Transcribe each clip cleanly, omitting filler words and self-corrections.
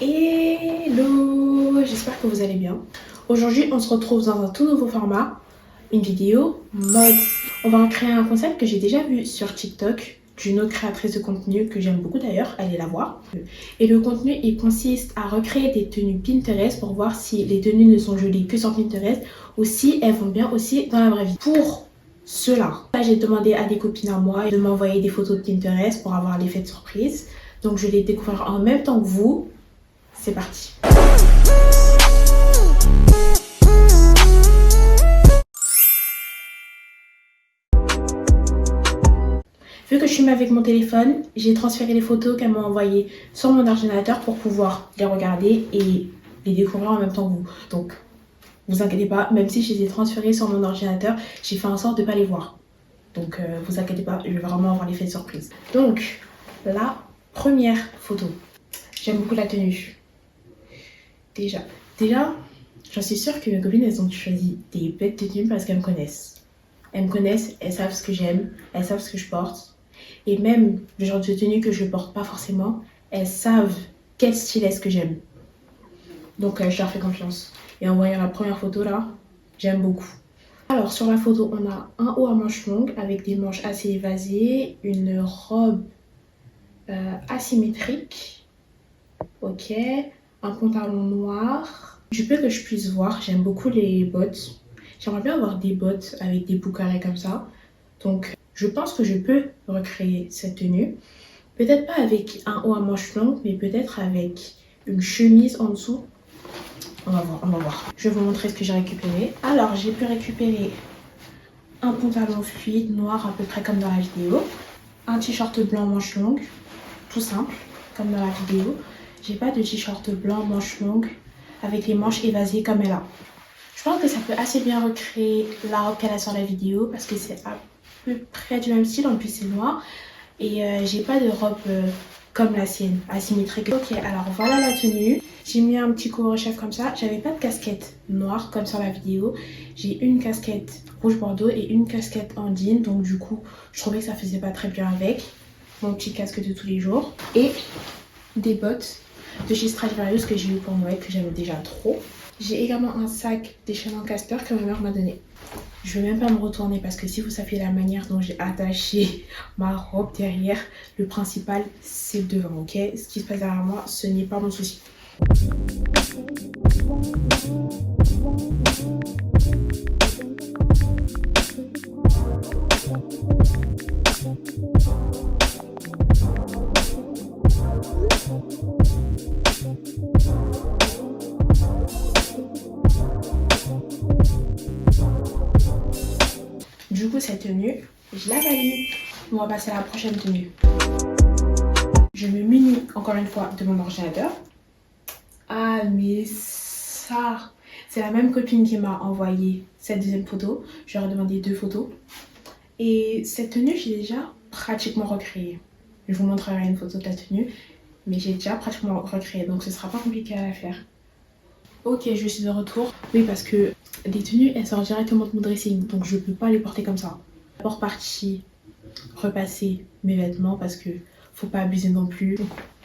Hello, j'espère que vous allez bien. Aujourd'hui, on se retrouve dans un tout nouveau format, une vidéo mode. On va créer un concept que j'ai déjà vu sur TikTok d'une autre créatrice de contenu que j'aime beaucoup d'ailleurs, allez la voir. Et le contenu, il consiste à recréer des tenues Pinterest pour voir si les tenues ne sont jolies que sur Pinterest ou si elles vont bien aussi dans la vraie vie. Pour cela, j'ai demandé à des copines à moi de m'envoyer des photos de Pinterest pour avoir l'effet de surprise. Donc je les découvrir en même temps que vous. C'est parti. Vu que je filme avec mon téléphone, j'ai transféré les photos qu'elle m'a envoyées sur mon ordinateur pour pouvoir les regarder et les découvrir en même temps que vous. Donc, vous inquiétez pas, même si je les ai transférées sur mon ordinateur, j'ai fait en sorte de ne pas les voir. Donc, vous inquiétez pas, je vais vraiment avoir l'effet de surprise. Donc, la première photo. J'aime beaucoup la tenue. Déjà, j'en suis sûre que mes copines, elles ont choisi des bêtes tenues parce qu'elles me connaissent. Elles me connaissent, elles savent ce que j'aime, elles savent ce que je porte. Et même le genre de tenue que je porte pas forcément, elles savent quel style est-ce que j'aime. Donc je leur fais confiance. Et en voyant la première photo là, j'aime beaucoup. Alors sur la photo, on a un haut à manches longues avec des manches assez évasées, une robe asymétrique, ok, un pantalon noir. Du peu que je puisse voir, j'aime beaucoup les bottes. J'aimerais bien avoir des bottes avec des bouts carrés comme ça. Donc, je pense que je peux recréer cette tenue. Peut-être pas avec un haut à manches longues, mais peut-être avec une chemise en dessous. On va voir. Je vais vous montrer ce que j'ai récupéré. Alors, j'ai pu récupérer un pantalon fluide noir à peu près comme dans la vidéo. Un t-shirt blanc manches longues, tout simple, comme dans la vidéo. J'ai pas de t-shirt blanc manches longues avec les manches évasées comme elle a. Je pense que ça peut assez bien recréer la robe qu'elle a sur la vidéo parce que c'est à peu près du même style, en plus c'est noir. Et j'ai pas de robe comme la sienne, asymétrique. Ok, alors voilà la tenue. J'ai mis un petit couvre-chef comme ça. J'avais pas de casquette noire comme sur la vidéo. J'ai une casquette rouge bordeaux et une casquette en jean. Donc du coup, je trouvais que ça faisait pas très bien avec mon petit casque de tous les jours. Et des bottes de chez Stradivarius que j'ai eu pour Noël, que j'aime déjà trop. J'ai également un sac des chaînes en castor que ma mère m'a donné. Je vais même pas me retourner parce que si vous saviez la manière dont j'ai attaché ma robe derrière, le principal c'est devant, ok? Ce qui se passe derrière moi, ce n'est pas mon souci. Du coup, cette tenue, je la valide. On va passer à la prochaine tenue. Je me munis encore une fois de mon ordinateur. Ah, mais ça, c'est la même copine qui m'a envoyé cette deuxième photo. Je leur ai demandé 2 photos. Et cette tenue, j'ai déjà pratiquement recréée. Je vous montrerai une photo de la tenue, mais j'ai déjà pratiquement recréé, donc ce sera pas compliqué à la faire. Ok, je suis de retour. Oui, parce que les tenues, elles sortent directement de mon dressing, donc je peux pas les porter comme ça. D'abord partie repasser mes vêtements parce que faut pas abuser non plus.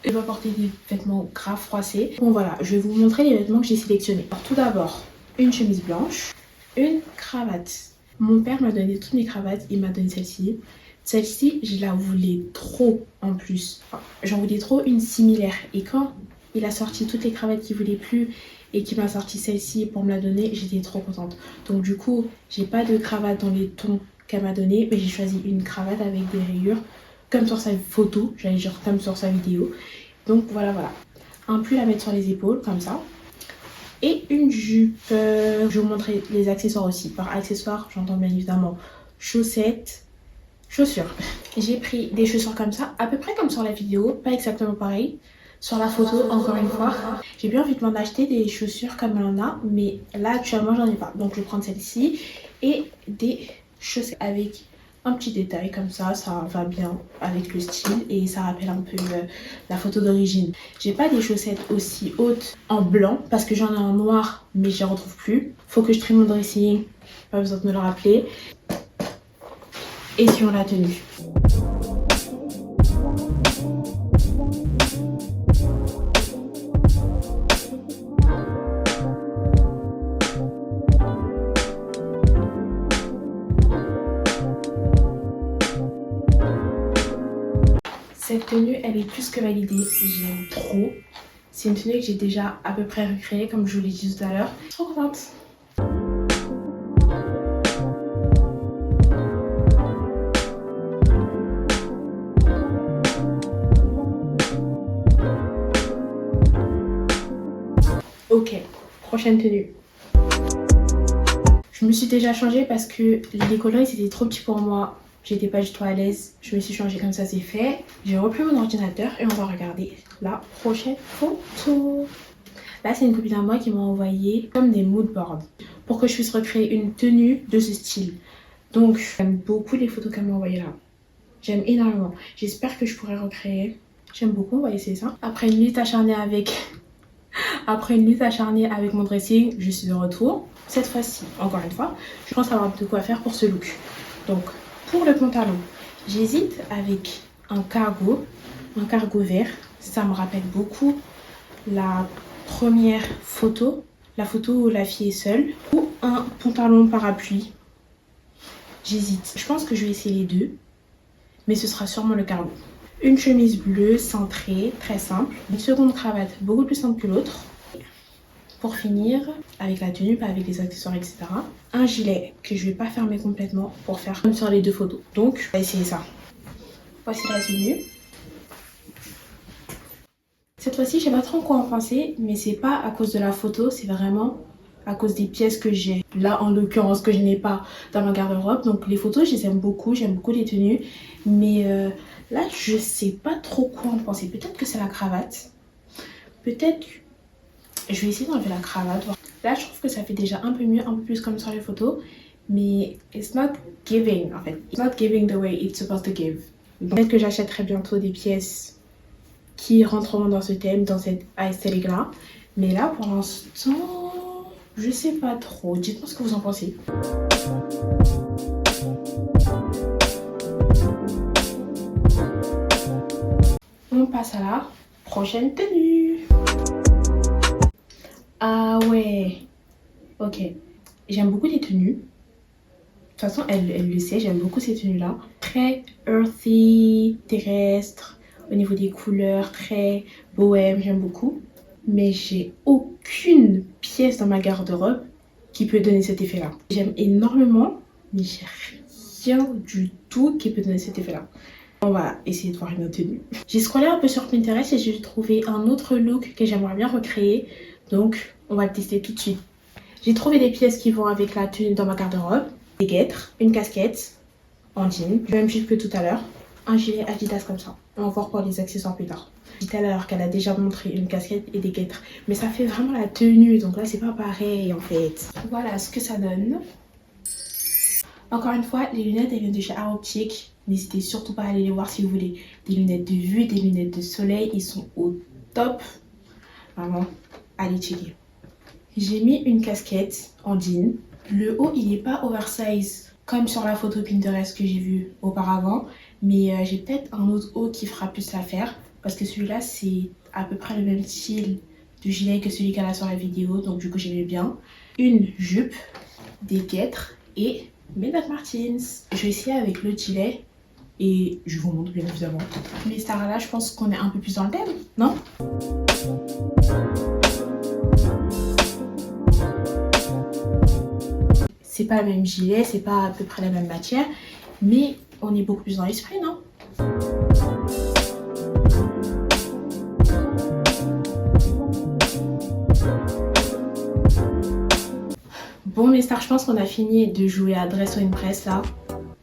Je dois porter des vêtements grave froissés. Bon voilà, je vais vous montrer les vêtements que j'ai sélectionnés. Alors tout d'abord, une chemise blanche, une cravate. Mon père m'a donné toutes mes cravates, il m'a donné celle-ci. Celle-ci, je la voulais trop en plus. Enfin, j'en voulais trop une similaire. Et quand il a sorti toutes les cravates qu'il voulait plus et qu'il m'a sorti celle-ci pour me la donner, j'étais trop contente. Donc du coup, j'ai pas de cravate dans les tons qu'elle m'a donné, mais j'ai choisi une cravate avec des rayures comme sur sa photo, j'allais dire comme sur sa vidéo. Donc voilà. Un pull à mettre sur les épaules, comme ça. Et une jupe. Je vais vous montrer les accessoires aussi. Par accessoires, j'entends bien évidemment chaussettes, chaussures. J'ai pris des chaussures comme ça, à peu près comme sur la vidéo, pas exactement pareil. Sur la photo, encore une fois, j'ai bien envie de m'en acheter des chaussures comme elle en a, mais là actuellement j'en ai pas. Donc je vais prendre celle-ci et des chaussettes avec un petit détail comme ça va bien avec le style et ça rappelle un peu la photo d'origine. J'ai pas des chaussettes aussi hautes en blanc parce que j'en ai en noir mais je les retrouve plus. Faut que je trie mon dressing, pas besoin de me le rappeler. Et sur la tenue. Cette tenue, elle est plus que validée. J'aime trop. C'est une tenue que j'ai déjà à peu près recréée, comme je vous l'ai dit tout à l'heure. Je suis trop contente. Ok, prochaine tenue. Je me suis déjà changée parce que les coloris c'était trop petit pour moi. J'étais pas du tout à l'aise. Je me suis changée comme ça, c'est fait. J'ai repris mon ordinateur et on va regarder la prochaine photo. Là, c'est une copine à moi qui m'a envoyé comme des mood boards pour que je puisse recréer une tenue de ce style. Donc, j'aime beaucoup les photos qu'elle m'a envoyées là. J'aime énormément. J'espère que je pourrai recréer. J'aime beaucoup, on va essayer ça. Après une lutte acharnée avec mon dressing, je suis de retour. Cette fois-ci, encore une fois, je pense avoir de quoi faire pour ce look. Donc, pour le pantalon, j'hésite avec un cargo vert. Ça me rappelle beaucoup la première photo, la photo où la fille est seule, ou un pantalon parapluie. J'hésite. Je pense que je vais essayer les deux, mais ce sera sûrement le cargo. Une chemise bleue cintrée, très simple. Une seconde cravate, beaucoup plus simple que l'autre. Pour finir, avec la tenue, pas avec les accessoires, etc. Un gilet que je vais pas fermer complètement pour faire comme sur les deux photos. Donc, on va essayer ça. Voici la tenue. Cette fois-ci, je sais pas trop quoi en penser, mais c'est pas à cause de la photo, c'est vraiment à cause des pièces que j'ai. Là, en l'occurrence, que je n'ai pas dans ma garde-robe. Donc, les photos, je les aime beaucoup. J'aime beaucoup les tenues. Mais là, je sais pas trop quoi en penser. Peut-être que c'est la cravate. Peut-être... Je vais essayer d'enlever la cravate. Là, je trouve que ça fait déjà un peu mieux, un peu plus comme sur les photos. Mais it's not giving, en fait. It's not giving the way it's supposed to give. Peut-être que j'achèterai bientôt des pièces qui rentreront dans ce thème, dans cette aesthetic-là. Mais là, pour l'instant, je sais pas trop. Dites-moi ce que vous en pensez. On passe à la prochaine tenue. Ah ouais, ok. J'aime beaucoup les tenues. De toute façon, elle le sait, j'aime beaucoup ces tenues-là. Très earthy, terrestre, au niveau des couleurs, très bohème, j'aime beaucoup. Mais j'ai aucune pièce dans ma garde-robe qui peut donner cet effet-là. J'aime énormément, mais j'ai rien du tout qui peut donner cet effet-là. On va essayer de voir une autre tenue. J'ai scrollé un peu sur Pinterest et j'ai trouvé un autre look que j'aimerais bien recréer. Donc, on va le tester tout de suite. J'ai trouvé des pièces qui vont avec la tenue dans ma garde-robe. Des guêtres, une casquette en jean, du même type que tout à l'heure. Un gilet Adidas comme ça. On va voir pour les accessoires plus tard. J'ai dit tout à l'heure qu'elle a déjà montré une casquette et des guêtres. Mais ça fait vraiment la tenue, donc là c'est pas pareil en fait. Voilà ce que ça donne. Encore une fois, les lunettes elles viennent de chez Art Optique. N'hésitez surtout pas à aller les voir si vous voulez. Des lunettes de vue, des lunettes de soleil, ils sont au top. Vraiment, allez checker. J'ai mis une casquette en jean. Le haut, il n'est pas oversize comme sur la photo Pinterest que j'ai vue auparavant. Mais j'ai peut-être un autre haut qui fera plus l'affaire. Parce que celui-là, c'est à peu près le même style de gilet que celui qu'elle a sur la vidéo. Donc du coup, j'aimais bien. Une jupe, des guêtres et mes Doc Martens. Je vais essayer avec le gilet. Et je vous montre bien évidemment. Mais Stara, là, je pense qu'on est un peu plus dans le thème, non? C'est pas le même gilet, c'est pas à peu près la même matière, mais on est beaucoup plus dans l'esprit, non? Bon mes stars, je pense qu'on a fini de jouer à Dress to Impress là.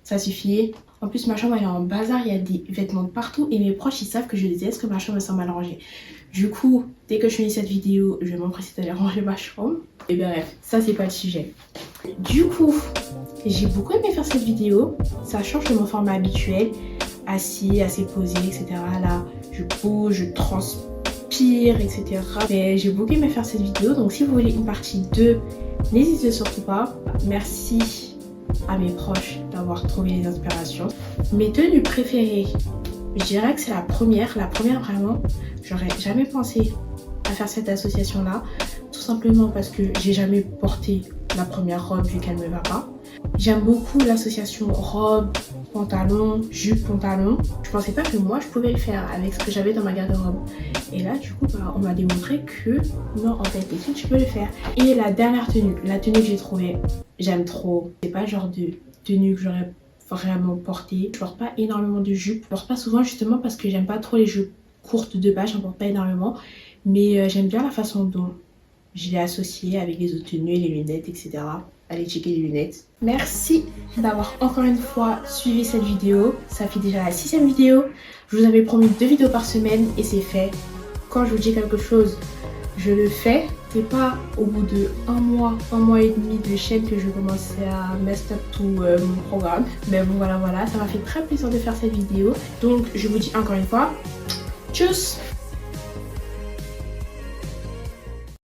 Ça suffit. En plus ma chambre elle est en bazar, il y a des vêtements de partout et mes proches ils savent que je déteste que ma chambre soit mal rangée. Du coup, dès que je finis cette vidéo, je vais m'empresser d'aller ranger ma chambre. Et bref, ça c'est pas le sujet. Du coup, j'ai beaucoup aimé faire cette vidéo. Ça change de mon format habituel. Assis, assez posé, etc. Là, je bouge, je transpire, etc. Mais j'ai beaucoup aimé faire cette vidéo. Donc si vous voulez une partie 2, n'hésitez surtout pas. Merci à mes proches d'avoir trouvé les inspirations. Mes tenues préférées, je dirais que c'est la première. La première vraiment, j'aurais jamais pensé à faire cette association là. Tout simplement parce que j'ai jamais porté la première robe vu qu'elle me va pas. J'aime beaucoup l'association robe pantalon, jupe, pantalon. Je pensais pas que moi je pouvais le faire avec ce que j'avais dans ma garde-robe. Et là du coup on m'a démontré que non, en fait tu peux le faire. Et la dernière tenue, la tenue que j'ai trouvée, j'aime trop. C'est pas le genre de tenue que j'aurais vraiment portée. Je porte pas énormément de jupes. Je porte pas souvent justement parce que j'aime pas trop les jupes courtes de base, j'en porte pas énormément. Mais j'aime bien la façon dont je l'ai associée avec les autres tenues, les lunettes, etc. Allez checker les lunettes. Merci d'avoir encore une fois suivi cette vidéo. Ça fait déjà la 6e vidéo. Je vous avais promis 2 vidéos par semaine et c'est fait. Quand je vous dis quelque chose, je le fais. C'est pas au bout de un mois et demi de chaîne que je vais commencer à mess up tout mon programme. Mais bon voilà, ça m'a fait très plaisir de faire cette vidéo. Donc je vous dis encore une fois, tchuss!